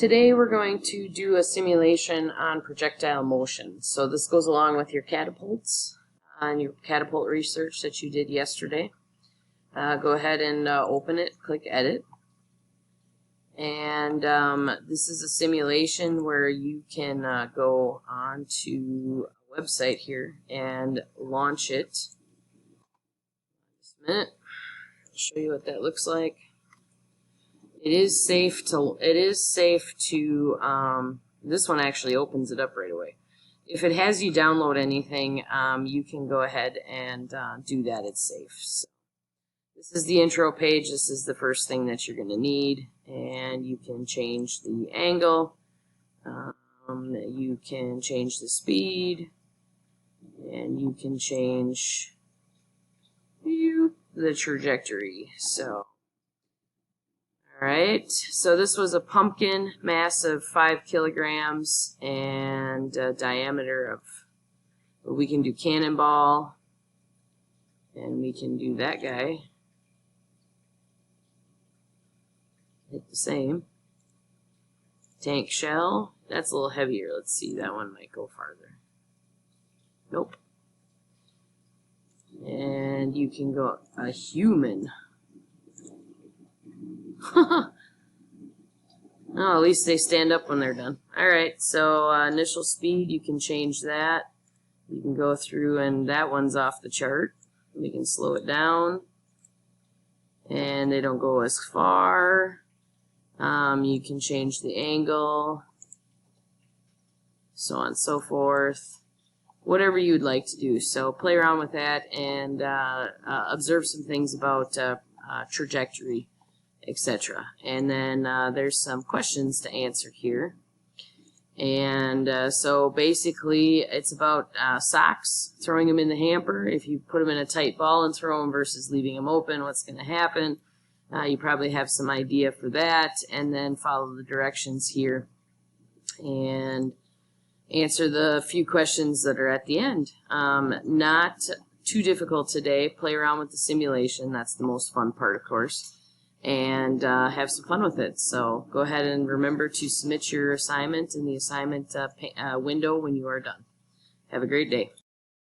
Today we're going to do a simulation on projectile motion. So this goes along with your catapults and your catapult research that you did yesterday. Go ahead and open it, click edit. And this is a simulation where you can go on to a website here and launch it. Just a minute, I'll show you what that looks like. It is safe to, this one actually opens it up right away. If it has you download anything, you can go ahead and do that. It's safe. So this is the intro page. This is the first thing that you're going to need. And you can change the angle. You can change the speed. And you can change the trajectory. So alright, so this was a pumpkin, mass of 5 kilograms, and a diameter of, we can do cannonball, and we can do that guy. Hit the same. Tank shell, that's a little heavier. Let's see, that one might go farther. Nope. And you can go a human. Oh, at least they stand up when they're done. Alright, so initial speed, you can change that. You can go through, and that one's off the chart. We can slow it down. And they don't go as far. You can change the angle. So on and so forth. Whatever you'd like to do. So play around with that and observe some things about trajectory, etc. And then there's some questions to answer here. And so basically it's about socks, throwing them in the hamper. If you put them in a tight ball and throw them versus leaving them open, what's going to happen? You probably have some idea for that. And then follow the directions here and answer the few questions that are at the end. Not too difficult today. Play around with the simulation. That's the most fun part, of course. And have some fun with it. So go ahead and remember to submit your assignment in the assignment window when you are done. Have a great day.